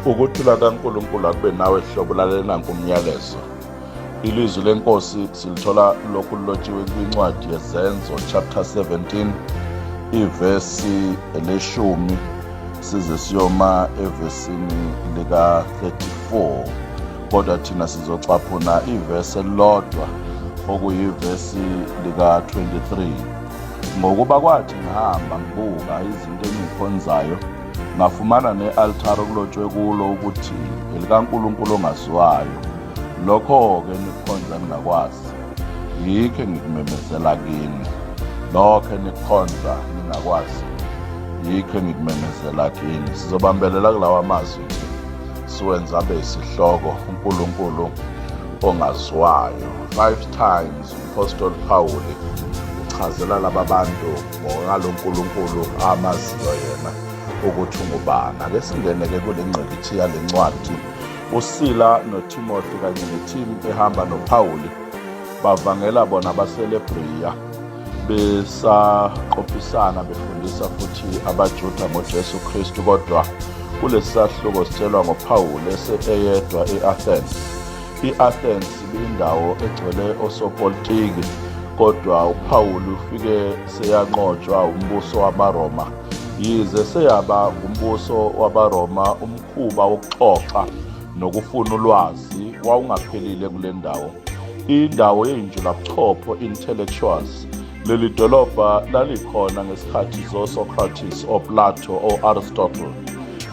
Ukuthula kaNkulunkulu akube nawe hlobo lalela ngumyalezo. Ilizwi lenkosi silithola lokhu lilotshiwe kwincwadi yezenzo chapter 17 ivesi leshumi size siyoma evesini lika 34, kodwa thina sizocaphuna ivesi elilodwa okuyivesi lika 23. Ngokuba kwathi ngihamba ngibuka izinto engikhonzayo, ngafumana ne-altare okulotshwe kulo ukuthi elikaNkulunkulu ongaziwayo. Lokho-ke nikukhonza ningakwazi, yikho engikumemezela kini. Lokho nikukhonza ningakwazi, yikho engikumemezela kini. Sizobambelela kulawa mazwi siwenza abe isihloko uNkulunkulu ongaziwayo. 5 times uApostle Paul uchazela laba bantu ngalo uNkulunkulu amaziyo yena ukuthi ungubani. Ake singene-ke kule ngqikithi yale ncwadi. uSila noTimothy kanye netimu ehamba noPawuli bavangela bona baseLebriya, besaqophisana befundisa futhi abaJuda ngoJesu Kristu. Kodwa kulesi sahluko sitshelwa ngoPawuli eyedwa e-Athens. I-Athens ibindawo egcwele osopolitiki, kodwa uPawuli ufike seyanqotshwa umbuso wamaRoma. Yize seyaba umbuso wabaRoma, umkhuba wokuxoxa nokufuna ulwazi wawungaphelile kule ndawo. Indawo yeyinjulabuchopho, intellectuals. Leli dolobha lalikhona ngesikhathi zoSocrates, oPlato, o-Aristotle.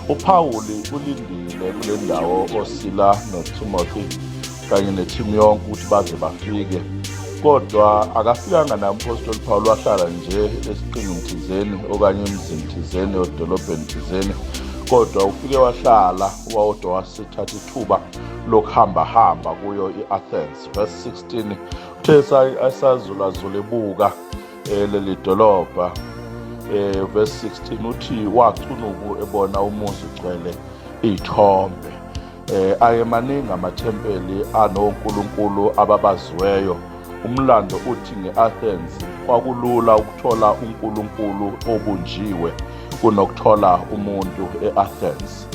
uPawuli ulindile kule ndawo oSila noTimothy kanye netimu yonke ukuthi baze bafike, kodwa akafikanga naMpostoli Paul. Wahlala nje esiqingini thizeni okanye emzini thizeni edolobheni thizeni, kodwa ufike wahlala wawodwa wasithatha ithuba lokuhamba kuyo i-Athens. Verse 16 uthe esazulazula ebuka leli dolobha, verse 16 uthi wacunuku ebona umuzi ugcwele iy'thombe. Ayemaningi amathempeli anonkulunkulu ababaziweyo. Umlando uthi nge-Athens kwakulula ukuthola unkulunkulu obunjiwe kunokuthola umuntu e-Athens.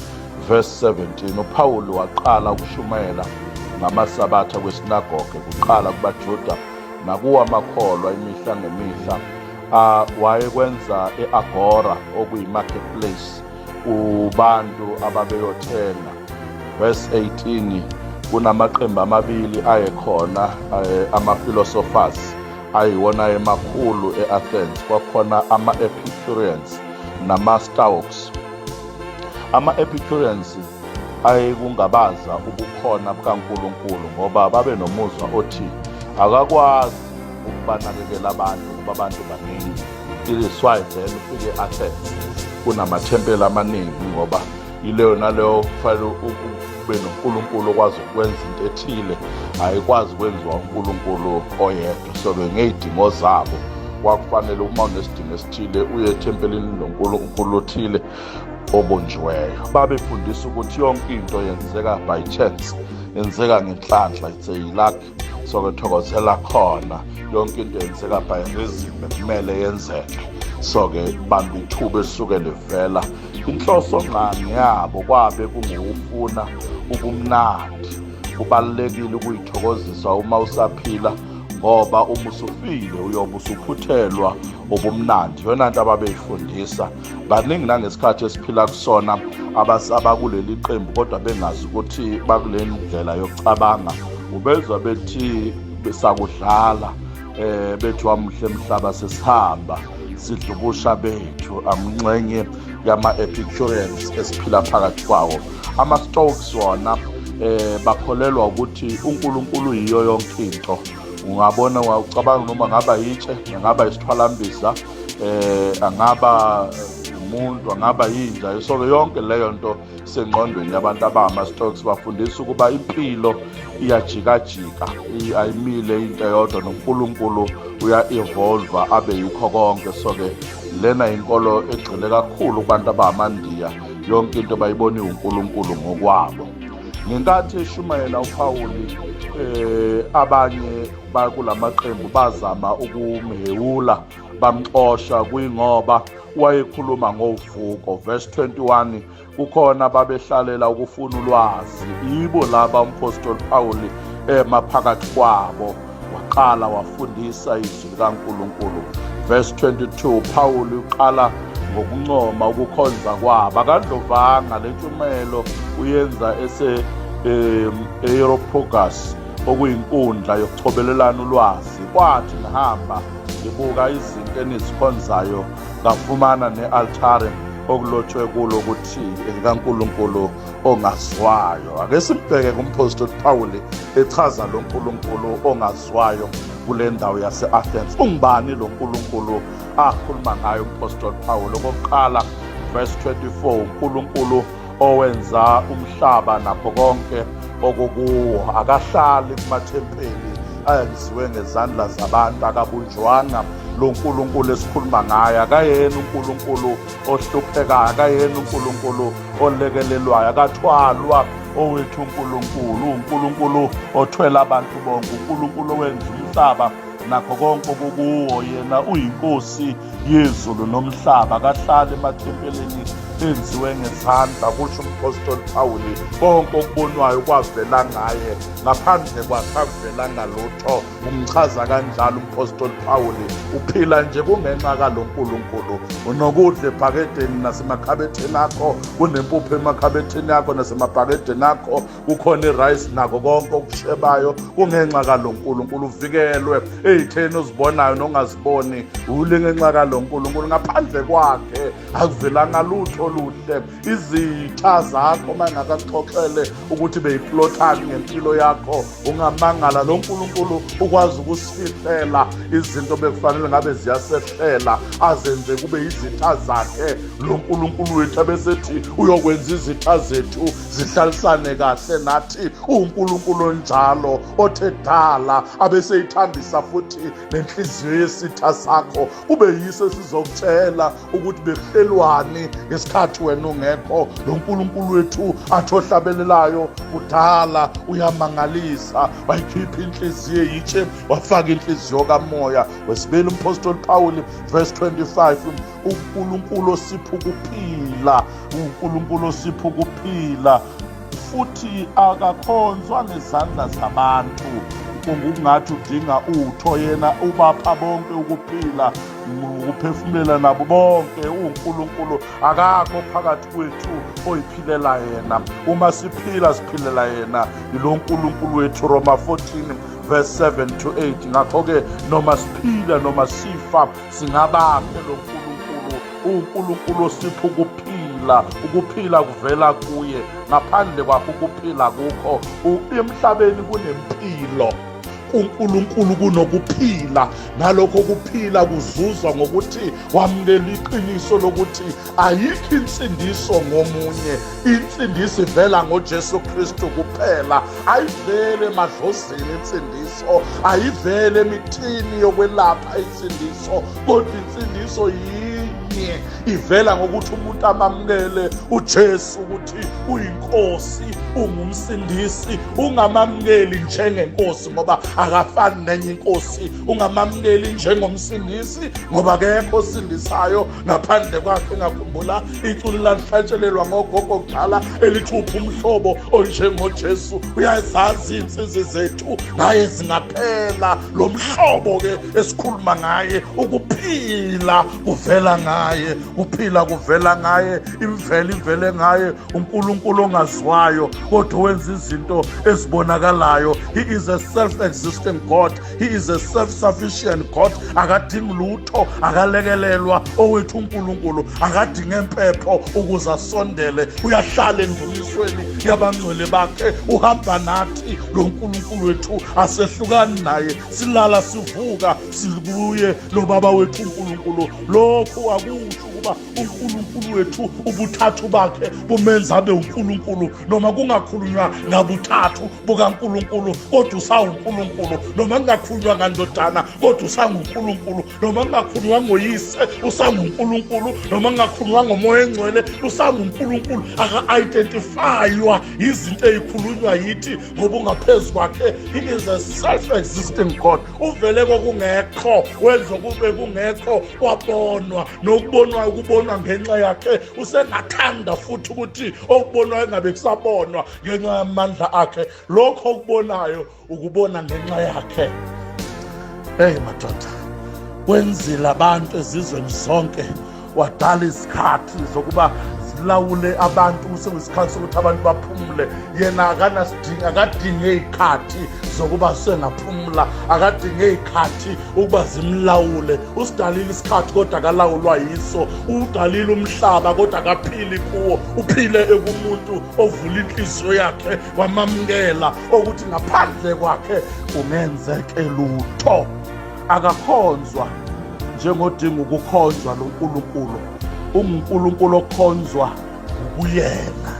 Verse 17 uPawuli waqala ukushumayela ngamasabatha kwesinagoge, kuqala kubaJuda nakuwo amakholwa imihla ngemihla. Wayekwenza e-Agora okuyi-marketplace kubantu ababeyothenga. Verse 18 kunamaqembu amabili ayekhona, ama-philosophers ayiwona emakhulu e-Athens. Kwakhona ama-Epicureans nama-Stoics. Ama-Epicureans ayekungabaza ubukhona bukaNkulunkulu ngoba babenomuzwa othi akakwazi ukubanakekela abantu ngoba abantu baningi. It is why then ufike e-Athens kunamathempeli amaningi, ngoba ileyo naleyo kufanele ube noNkulunkulu okwazi ukwenza into ethile, ayikwazi kwenziwa uNkulunkulu oyedwa. So ngey'dingo zabo kwakufanele uma unesidingo esithile uye ethempelini loNkulunkulu othile obunjiweyo. Babefundisa ukuthi yonke into yenzeka by chance, yenzeka ngenhlanhla, it's a luck. So kethokozela khona yonke into yenzeka by rhythm kumele yenzeke. So-ke bamba ithuba esuke livela. Inhloso ngqangi yabo kwabe kungufuna ubumnandi. Kubalulekile ukuyithokozisa uma usaphila, ngoba uma usufile uyobe usuphuthelwa ubumnandi. Yona nto ababeyifundisa. Baningi nangesikhathi esiphila kusona abakuleli qembu kodwa bengazi ukuthi bakule ndlela yokucabanga. Ubezwa bethi besakudlala, bethi wamuhle emhlaba sesihamba sidla ubusha bethu. Amngxenye yama-Epicureans esiphila phakathi kwawo. Ama-Stoics wona bakholelwa ukuthi uNkulunkulu yiyo yonke into. Ungabona ucabanga noma ngaba yitshe, angaba isithwalambiza, angaba umuntu, angaba yinja. So yonke leyo nto sengqondweni yabantu abangama-Stoics. Bafundisa ukuba impilo iyajikajika, ayimile into eyodwa, noNkulunkulu uya-evolve abe yikho konke. So-ke lena inkolo egxile kakhulu kubantu abangamaNdiya, yonke into bayibona uNkulunkulu ngokwabo. Ngenkathi eshumayela uPawuli, abanye bakulamaqembu bazama ukumhewula, bamxosha, kuyingoba wayekhuluma ngovuko. Verse 21, kukhona babehlalela ukufuna ulwazi, ibo laba umpostoli Pawuli maphakathi kwabo waqala wafundisa izwi likaNkulunkulu. Verse 22, Pawuli uqala ngokuncoma ukukhonza kwabo, akadlovanga le ntshumayelo uyenza Areopagus, okuyinkundla yokuchobelelana ulwazi. Kwathi ngihamba ngibuka izinto enizikhonzayo ngafumana ne-altare okulotshwe kulo ukuthi kaNkulunkulu ongaziwayo. Ake sibheke kumpostoli Pawuli echaza lo nkulunkulu ongaziwayo kule ndawo yase-Athens. Ungubani lo nkulunkulu akhuluma ngayo umpostoli Pawuli? Okokuqala, verse 24, unkulunkulu owenza umhlaba nakho konke okukuwo, akahlali kumathempeli ayenziwe ngezandla zabantu, akabunjwanga. Lo nkulunkulu esikhuluma ngayo akayena unkulunkulu ohluphekayo, akayena unkulunkulu olekelelwayo, akathwalwa owethu unkulunkulu. Unkulunkulu othwele abantu bonke, unkulunkulu owenza umhlaba nakho konke okukuwo. Yena uyinkosi yezulu nomhlaba, akahlali emathempelini enziwe ngezandla. Kusho umpostoli Pawuli konke okubonwayo kwavela ngaye, ngaphandle kwakhe akuvelanga lutho. Umchaza kanjalo umpostoli Pawuli, uphila nje kungenxa kalo nkulunkulu. Unokudla ebhakedeni nasemakhabetheni akho, kunempuphu emakhabetheni akho nasemabhakedeni akho, kukhona irayisi nakho konke okushebayo, kungenxa kalo nkulunkulu. Uvikelwe ey'theni ozibonayo nongaziboni, ule ngenxa kalo nkulunkulu. Ngaphandle kwakhe akuvelanga lutho oluhle. Izitha zakho mangakakuxoxele ukuthi beyiplothani ngempilo yakho, ungamangala. Lo nkulunkulu ukwazi ukusifihlela izinto bekufanele ngabe ziyasehlela, azenze kube izitha zakhe. Lo nkulunkulu wethu abesethi uyokwenza izitha zethu zihlalisane kahle nathi. Unkulunkulu onjalo othe dala abeseyithambisa futhi nenhliziyo yesitha sakho. Kube yiso sizokutshela ukuthi bekuhlelwani ngesikhathi wena ungekho. Lo nkulunkulu wethu athi ohlabelelayo kudala uyamangalisa, wayikhipha inhliziyo yitshe wafaka inhliziyo kamoya. Wesibili umpostoli Pawuli, verse 25, unkulunkulu osipha ukuphila, unkulunkulu osipha ukuphila futhi akakhonzwa ngezandla zabantu. Kungathi udinga utho, yena ubapha bonke ukuphila, ukuphefumula nabo bonke. uNkulunkulu akakho phakathi kwethu oyiphilela yena. Uma siphila siphilela yena, yilo nkulunkulu wethu. Roma 14 verse 7 to 8. Ngakho-ke noma siphila noma sifa singabakhe lo nkulunkulu. uNkulunkulu osipha ukuphila, ukuphila kuvela kuye. Ngaphandle kwakho ukuphila kukho. Emhlabeni kunempilo, uNkulunkulu kunokuphila. Nalokho kuphila kuzuzwa ngokuthi wamukela iqiniso lokuthi ayikho insindiso ngomunye. Insindiso ivela ngoJesu Kristu kuphela. Ayivele emadlozini insindiso, ayivele emithini yokwelapha insindiso, kodwa insindiso yinye, ivela ngokuthi umuntu amamukele uJesu ukuthi uyinkosi, ungumsindisi. Ungamamukeli njengenkosi ngoba akafani nenye inkosi, ungamamukeli njengomsindisi ngoba akekho osindisayo ngaphandle kwakhe. Ngakhumbula iculo lalihlatshelelwa ngogogo kudala elithi uphi umhlobo onjengoJesu. Uyazazi insizi zethu naye zingaphela. Lo mhlobo-ke esikhuluma ngaye, ukuphila kuvela ngaye, kuphila kuvela ngaye, imvelo ivele ngaye. uNkulunkulu ongaziwayo kodwa wenza izinto ezibonakalayo. He is a self-existing God. He is a self-sufficient God. Akadingi lutho, akalekelelwa. Owethu uNkulunkulu akadingi empepho ukuze asondele. Uyahlala endumisweni yabangcwele bakhe, uhamba nathi. Lo nkulunkulu wethu asehlukani naye, silala sivuka sikuye lo baba wethu uNkulunkulu. Lokhu akusho ukuba uNkulunkulu wethu ubuthathu bakhe bumenza abe uNkulunkulu, noma kungakhulunywa ngabuthathu bukaNkulunkulu kodwa usawuNkulunkulu. Noma kungakhulunywa ngandodana kodwa usanguNkulunkulu. Noma kungakhulunywa ngoyise usanguNkulunkulu. Noma kungakhulunywa ngomoya engcwele usanguNkulunkulu. Aka-identifywa izinto ezikhulunywa yithi ngoba ungaphezu kwakhe. He is a self-existing God. Uvele kokungekho wenza kube kungekho, kwabonwa. Nokubonwa ukubonwa ngenxa yakhe, usengathanda futhi ukuthi okubonwayo engabe kusabonwa ngenxa yamandla akhe. Lokho okubonayo ukubona ngenxa yakhe. Hey madoda, wenzile abantu ezizweni zonke, wadala izikhathi zokuba zilawule abantu kuseyisikhathi sokuthi abantu baphumule. Yena akadinge izikhathi zokuba sengaphumula, akadinge izikhathi ukuba zimlawule. Usidalile isikhathi kodwa akalawulwa yiso. Udalile umhlaba kodwa akaphili kuwo, uphile ekumuntu ovula inhliziyo yakhe wamamukela ukuthi ngaphandle kwakhe kungenzeke lutho. Akakhonzwa njengodinga ukukhonzwa lo Nkulunkulu. UNkulunkulu okhonzwa ukuyena.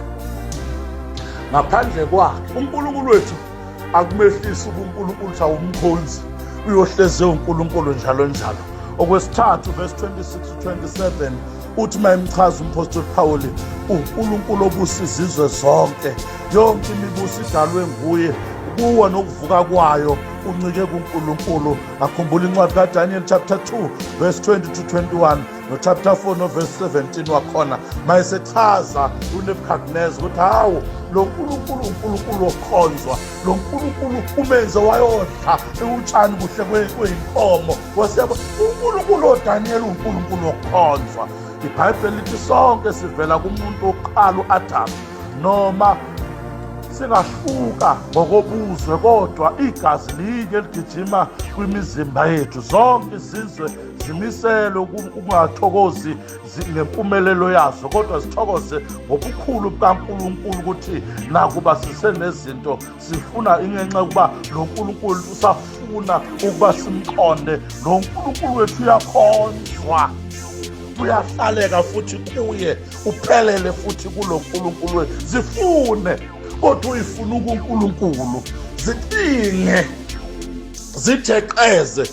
Ngaphandle kwakhe uNkulunkulu wethu akumehlisi uNkulunkulu ukuthi awumkhonzi, uyohleze uNkulunkulu njalo njalo. Okwesithathu verse 26-27 uthi mayimchaza umpostoli Pawuli, uNkulunkulu obusa izizwe zonke, yonke imibuso idalwe nguye, kuwa nokuvuka kwayo uncike kuNkulunkulu. Akhumbula incwadi kaDaniel chapter 2 verse 20-21 no chapter 4 no verse 17 wakhona mayesechaza uNebukadnezar ukuthi hawo lo Nkulunkulu uNkulunkulu okhonzwa, lo Nkulunkulu umenze wayodla utshani kuhle kweyinkomo. Wasiyabo uNkulunkulu oDaniel uNkulunkulu okhonzwa. iBhayibheli lithi sonke sivela kumuntu oqala uAdam, noma singahluka ngokobuzwe kodwa igazi linye ligijima kwimizimba yethu. Zonke izizwe zimiselwe ukungathokozi ngempumelelo yazo, kodwa sithokoze ngobukhulu bukaNkulunkulu ukuthi nakuba sisenezinto sifuna ingenxa yokuba lo Nkulunkulu usafuna ukuba simqonde. Lo Nkulunkulu wethu uyakhonzwa, uyahlaleka futhi kuye, uphelele futhi kulo Nkulunkulu wethu. Zifune kodwa uyifuna uNkulunkulu, zicinge zijeqeze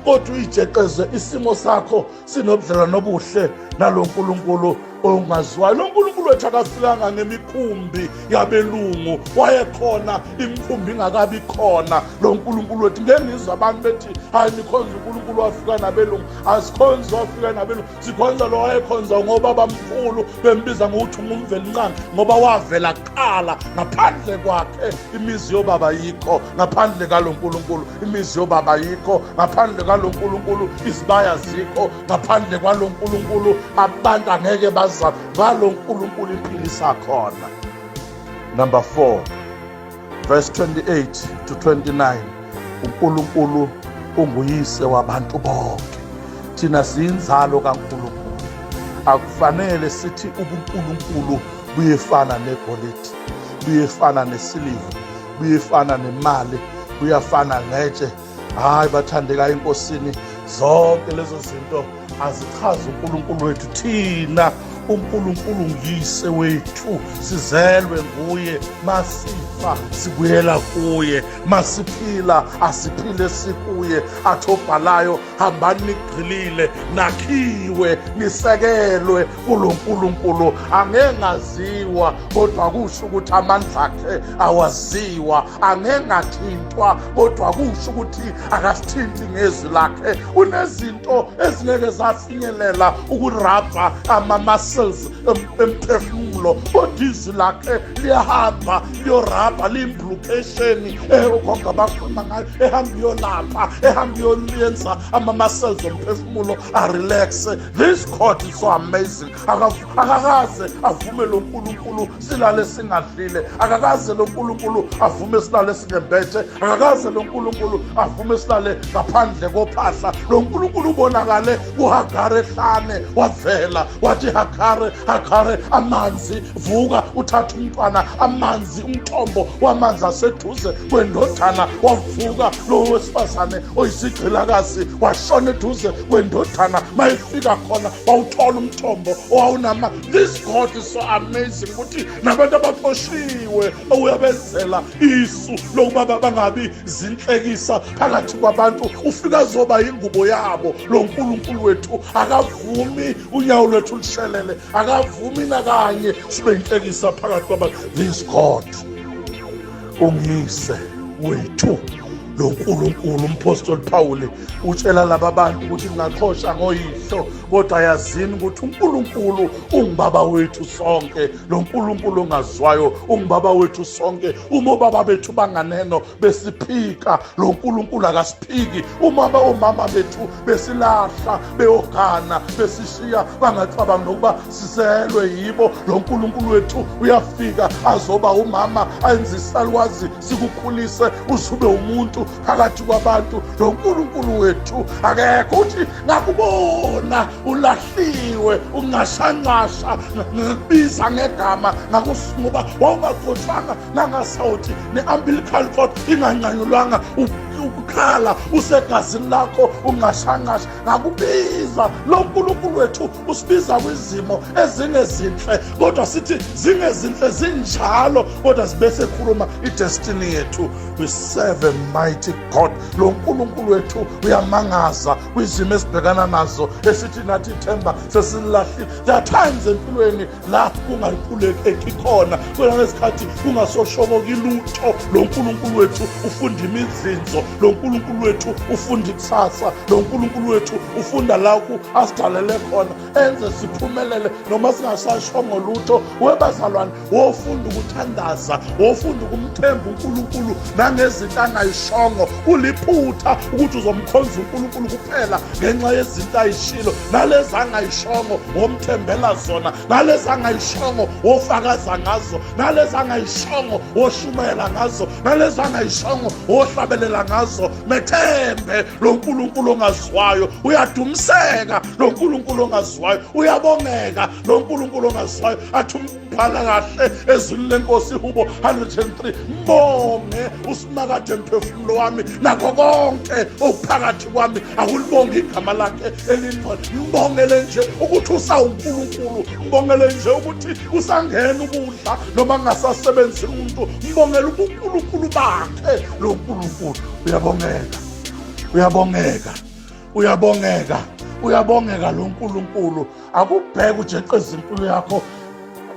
kodwa uyijeqeze. Isimo sakho sinobudlelwano obuhle nalo Nkulunkulu ongaziwayo. Lo Nkulunkulu wethu akafikanga ngemikhumbi yabelungu, wayekhona imikhumbi ingakabi khona. Lo Nkulunkulu wethu ngengizwe abantu bethi hayi nikhonza uNkulunkulu wafika nabelungu. Asikhonzi wafika nabelungu, sikhonza lo wayekhonza ngoba bamkhulu bembiza ngokuthi ngumvelincane, ngoba wavela kuqala. Ngaphandle kwakhe imizi yobaba yikho, ngaphandle kalo Nkulunkulu imizi yobaba yikho, ngaphandle kalo Nkulunkulu izibaya zikho, ngaphandle kwalo Nkulunkulu abantu angeke baza ngalo Nkulunkulu impilo isakhona. Number 4 verse 28-29 uNkulunkulu unguyise wabantu bonke. Thina siyinzalo kaNkulunkulu. Akufanele sithi ubuNkulunkulu buyefana negolide, buyefana nesiliva, buyefana nemali, buyafana ngetshe. Hayi bathandeka enkosini, zonke lezo zinto azichaza uNkulunkulu wethu. Thina uNkulunkulu nguyise wethu, sizelwe nguye, masifa sibuyela kuye, masiphila asiphile sikuye. Athi obhalayo, hambani nigqilile, nakhiwe nisekelwe kulo Nkulunkulu. Angengaziwa kodwa kusho ukuthi amandla akhe awaziwa, angengathintwa kodwa kusho ukuthi akasithinti ngezwi lakhe. Unezinto ezingeke zafinyelela ukurabha amamuscles emphefumulo, kodwa izwi lakhe liyahamba liyorabha, liyimplucation okhonga bakhuluma ngayo, ehamba iyolapha, ehamba iyoliyenza ama-muscles omphefumulo arelaxe. This God is so amazing. Akakaze avume lo Nkulunkulu silale singadlile, akakaze lo Nkulunkulu avume silale singembethe, akakaze lo Nkulunkulu avume silale ngaphandle kophahla. Lo Nkulunkulu ubonakale kuHagari ehlane, wavela wathi Hagari, amanzi vuka uthatha umntwana. Amanzi, umthombo wamanzi aseduze kwendodana, wavuka lo wesifazane oyisigqilakazi washona eduze kwendodana. Mayefika khona wawuthola umthombo owawunama. This God is so amazing ukuthi nabantu abaxoshiwe uyabenzela isu lokuba bangabi zinhlekisa phakathi kwabantu, ufika zoba ingubo yabo. Lo Nkulunkulu wethu akavumi unyawo lwethu lushelele, akavumi nakanye sibe inhlekisa phakathi kwabantu. This God ungiyise wethu, lo nkulunkulu. Umpostoli Pawuli utshela laba bantu ukuthi ngingaqhosha ngoyihlo, kodwa yazini ukuthi uNkulunkulu ungubaba wethu sonke. Lo nkulunkulu ongazwayo ungubaba wethu sonke. Uma obaba bethu banganeno besiphika, lo nkulunkulu akasiphiki. Uma omama bethu besilahla beyogana besishiya bangacabanga nokuba siselwe yibo, lo nkulunkulu wethu uyafika azoba umama ayenze isalwazi sikukhulise usube umuntu phakathi kwabantu. Lo nkulunkulu wethu akekho uthi ngakubona ulahliwe ungashanqasha ngikubiza ngegama ngoba wawungaqothwanga nangasawuthi ne-umbilical cord inganqanyulwanga ukukhala usegazini lakho ungashanqasha. Ngakubiza lo nkulunkulu wethu usibiza kwizimo ezingezinhle, kodwa sithi zingezinhle zinjalo, kodwa sibe sekhuluma idestiny yethu. We serve a mighty God. Lo nkulunkulu wethu uyamangaza kwizimo esibhekana nazo esithi nathi ithemba sesilahlile. There are times empilweni la kungayikhuleki khona, kwena ngesikhathi kungasoshokoki lutho. Lo nkulunkulu wethu ufunda imizinzo, lo nkulunkulu wethu ufunda ikusasa, lo nkulunkulu wethu ufunda la asidalele khona enze siphumelele noma singasashongo lutho. Webazalwane, wofunda ukuthandaza, wofunda ukumthemba uNkulunkulu nangezinto angayishongo. Uliphutha ukuthi uzomkhonza uNkulunkulu kuphela ngenxa yezinto ayishilo, nalezi angayishongo womthembela zona, nalezi angayishongo wofakaza ngazo, nalezi angayishongo woshumayela ngazo, nalezi angayishongo wohlabelela ngazo. Methembe lo nkulunkulu ongazwayo. Uyadumiseka lo nkulunkulu ongazwayo, uyabongeka lo nkulunkulu ongazwayo. Athi umbhala kahle ezwini lenkosi Hubo 103, mbonge usinakade mphefumulo wami nakho konke okuphakathi kwami, akulibonge igama lakhe elingcwele. Mbongele nje ukuthi usawunkulunkulu, mbongele nje ukuthi usangena ukudla noma kungasasebenzisi umuntu, mbongele ubunkulunkulu bakhe. Lo nkulunkulu uyabongeka, uyabongeka, uyabongeka, uyabongeka lo nkulunkulu. Akubheke ujeqeza impilo yakho,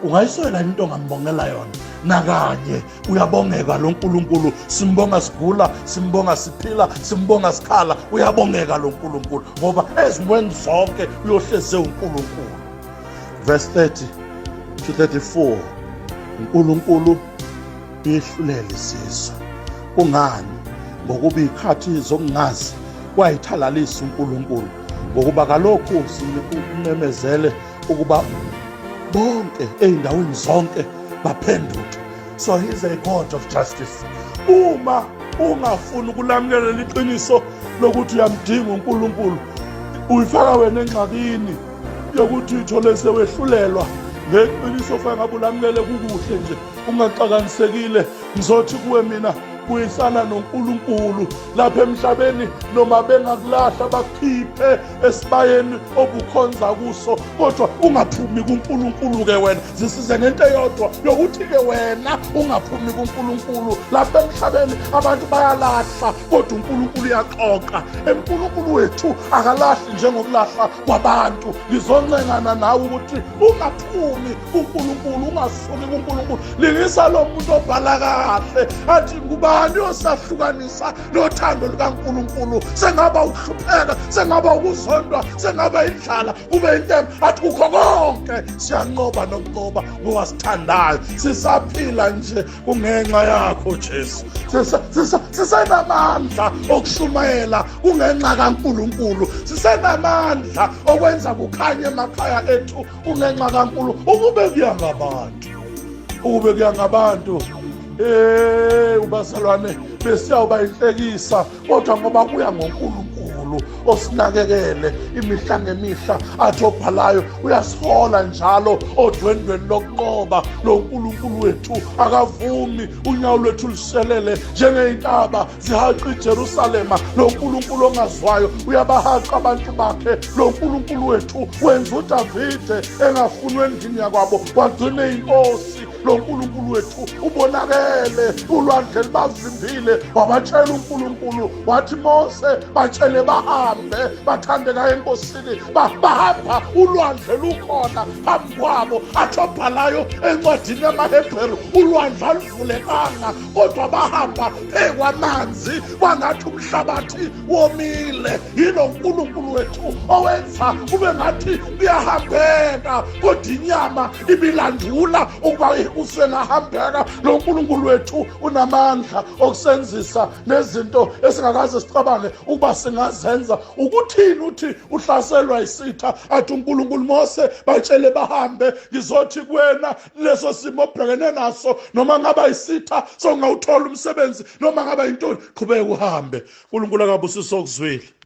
ungayisola into ongambongela yona nakanye. Uyabongeka lo nkulunkulu. Simbonga sigula, simbonga siphila, simbonga sikhala. Uyabongeka lo nkulunkulu ngoba ezimweni zonke uyohleze uNkulunkulu. Verse 30 to 34, uNkulunkulu uyehlulela isizwe. Kungani? Ngokuba ikhathi zokungazi kwayithalalisa uNkulunkulu, ngokuba kalokhu simemezele ukuba bonke ey'ndaweni zonke baphenduke. So he's a God of justice. Uma ungafuni ukulamukela iqiniso lokuthi uyamdinga uNkulunkulu, uyifaka wena engxakini yokuthi uthole sewehlulelwa ngeqiniso. Ufaka ngabe ulamukele kukuhle nje ungaxakanisekile. Ngizothi kuwe mina kuyisana noNkulunkulu lapha emhlabeni, noma bengakulahla bakhiphe esibayeni obukhonza kuso, kodwa ungaphumi kuNkulunkulu-ke wena. Zisize ngento eyodwa yokuthi-ke wena ungaphumi kuNkulunkulu. Lapha emhlabeni abantu bayalahla, kodwa uNkulunkulu uyaxoxa. uNkulunkulu wethu akalahli njengokulahla kwabantu. Ngizoncengana nawe ukuthi ungaphumi kuNkulunkulu, ungasuki kuNkulunkulu. Lingisa lo muntu obhala kahle athi ngubani osahlukanisa nothando lukaNkulunkulu. Sengaba ukuhlupheka, sengaba ukuzondwa, sengaba indlala, kube intembe, athi kukho konke siyanqoba nokunqoba ngoba sithandayo. Sisaphila nje kungenxa yakho Jesu. Sisenamandla okushumayela kungenxa kaNkulunkulu. Sisenamandla okwenza kukhanye emakhaya ethu kungenxa kaNkulunkulu. Ukube kuya ngabantu, ukube kuya ngabantu, ubazalwane besiyawuba inhlekisa, kodwa ngoba kuya ngoNkulunkulu osinakekele imihla ngemihla. Athi obhalayo uyasihola njalo odwendweni lokunqoba. Lo nkulunkulu wethu akavumi unyawo lwethu luselele njengey'ntaba zihaqa iJerusalema. Lo nkulunkulu ongazwayo uyabahaqa abantu bakhe. Lo nkulunkulu wethu wenza uDavide engafunwa endlini yakwabo wagcine inkosi. Lo nkulunkulu wethu ubonakele, ulwandle lubavimbile, wabatshela uNkulunkulu wathi Mose batshele bahambe. bahambe bathandekayo enkosini, bahamba ulwandle lukhona phambi kwabo. Atsho abhalayo encwadini yamaHebheru, ulwandle aluvulekanga kodwa bahamba phezu kwangathi umhlabathi womile. Yilo uNkulunkulu wethu owenza kube ngathi kuyahambeka kodwa inyama ibilandula ukuba usengahambeka. Lo uNkulunkulu wethu unamandla okusenzisa nezinto esingakaze sicabange ukuba singazenza. Ukuthini uthi uhlaselwa isitha? Athi uNkulunkulu Mose batshele bahambe, ngizothi kuwena leso simo obhekene naso, noma ngaba isitha songawuthola umsebenzi, noma ngaba yintoni, qhubeka uhambe. uNkulunkulu akabusiso okuzwile.